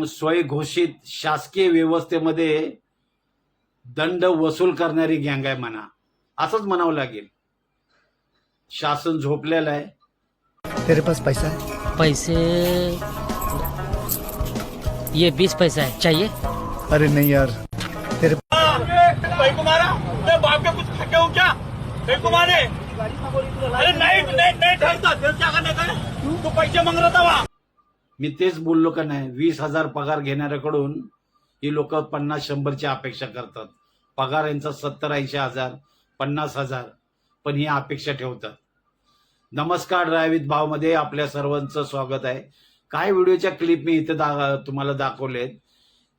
स्वयंघोषित शासकीय व्यवस्थेमध्ये दंड वसूल करणारी गँग आहे म्हणा, असंच म्हणावं लागेल. शासन झोपलेलं आहे. तेरे पास पैसा है? पैसे ये 20 पैसा है, चाहिए? अरे नहीं यार, तेरे भाई को मारा, मैं बाप के कुछ खटे हूँ क्या? भाई को मारे? अरे नहीं ठहरता, फिर क्या करने का? तू पैसे मांग रहा था वहाँ. मी तेच बोललो का नाही, 20,000 पगार घेणाऱ्याकडून ही लोक 50-100ची अपेक्षा करतात. पगार यांचा 70-80,000, 50,000, पण ही अपेक्षा ठेवतात. नमस्कार, ड्रायव्हित भावमध्ये आपल्या सर्वांचं स्वागत आहे. काय व्हिडिओच्या क्लिप मी इथे तुम्हाला दाखवलेत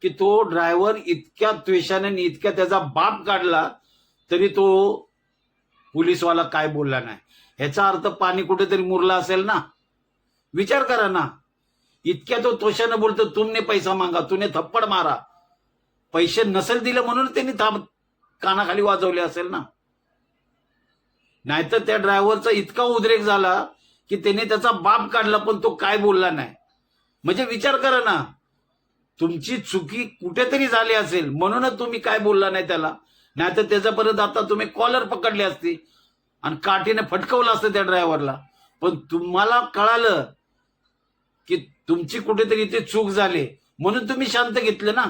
की तो ड्रायव्हर इतक्या त्वेषाने आणि इतक्या त्याचा बाप काढला तरी तो पोलीसवाला काय बोलला नाही. ह्याचा अर्थ पाणी कुठेतरी मुरला असेल ना. विचार करा ना, इतक्या तो त्वशाने बोलतो, तुमने पैसा मागा, तुने थप्पड मारा. पैसे नसेल दिले म्हणून त्यांनी कानाखाली वाजवले असेल ना. नाहीतर त्या ड्रायव्हरचा इतका उद्रेक झाला की त्याने त्याचा बाप काढला पण तो काय बोलला नाही. म्हणजे विचार करा ना, तुमची चुकी कुठेतरी झाली असेल म्हणूनच तुम्ही काय बोलला नाही त्याला. नाहीतर त्याच्यापर्यंत आता तुम्ही कॉलर पकडली असती आणि काठीने फटकवलं असतं त्या ड्रायव्हरला. पण तुम्हाला कळालं की तुमची कुठेतरी इथे चूक झाली म्हणून तुम्ही शांत घेतलं ना.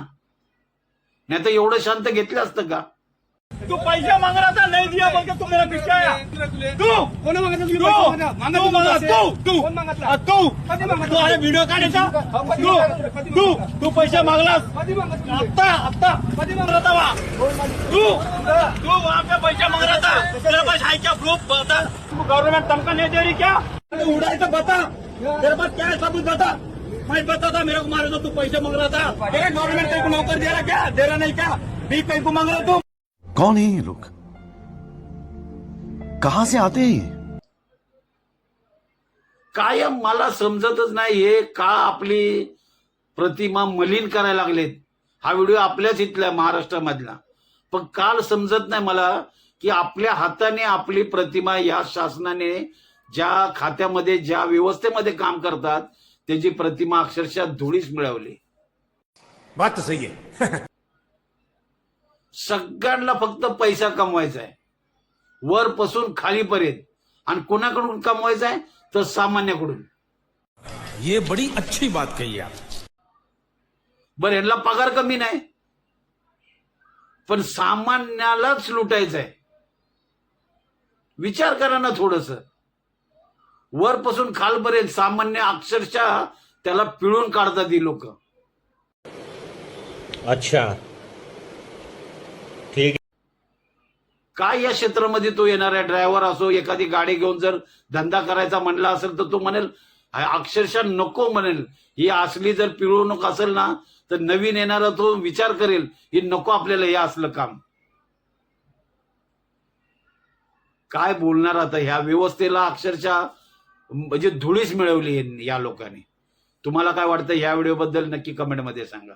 नाही तर एवढं शांत घेतलं असतं का? तू पैसे मांग रहा था, नहीं दिया बोल के तू मेरा पीछे आया. तू कोण मागा तू अरे व्हिडिओ काढायचा. तू पैसे मागलास आता मांग रहा था वहाँ. तू वहाँ पे पैसे मांग रहा था. तेरे पास है क्या प्रूफ? बता. गवर्नमेंट तमका नहीं दे रही क्या? उड़ाई तो बता. तेरे पास क्या है सबूत बता. मैं बता था मेरे को मारे तो तू पैसे मांग रहा था. गवर्नमेंट तेरे को नौकर दे रहा क्या? दे रहा नहीं क्या? भी कहीं को मांग रहा तू. कौन है ये लोग? कहां से आते हैं ये? कायम मला समजतच नाही हे का आपली प्रतिमा मलिन करायला लागलेत. हा व्हिडिओ आपल्याच इथला महाराष्ट्रामधला, पण काल समजत नाही मला की आपल्या हाताने आपली प्रतिमा या शासनाने ज्या खात्यामध्ये ज्या व्यवस्थेमध्ये काम करतात त्याची प्रतिमा अक्षरशः धुळीस मिळवली. बात तो सही है. सगळ्यांना फक्त पैसा कमवायचा आहे, वरपासून खालीपर्यंत. आणि कोणाकडून कमवायचा आहे तर सामान्याकडून. ये बड़ी अच्छी बात कही आप. बरं, यांना पगार कमी नाही पण सामान्यालाच लुटायचं आहे. विचार करा ना थोडस. वरपासून खालपर्यंत सामान्य अक्षरशः त्याला पिळून काढतात ही लोक. अच्छा, काय या क्षेत्रामध्ये तो येणारा ड्रायव्हर असो, एखादी गाडी घेऊन जर धंदा करायचा म्हणला असेल तर तो म्हणेल, अक्षरशः नको म्हणेल. ही असली जर पिळवणूक असेल ना तर नवीन येणारा तो विचार करेल ही नको आपल्याला हे असलं काम. काय बोलणार आता. ह्या व्यवस्थेला अक्षरशः म्हणजे धुळीच मिळवली या लोकांनी. तुम्हाला काय वाटतं ह्या व्हिडिओबद्दल नक्की कमेंटमध्ये सांगा.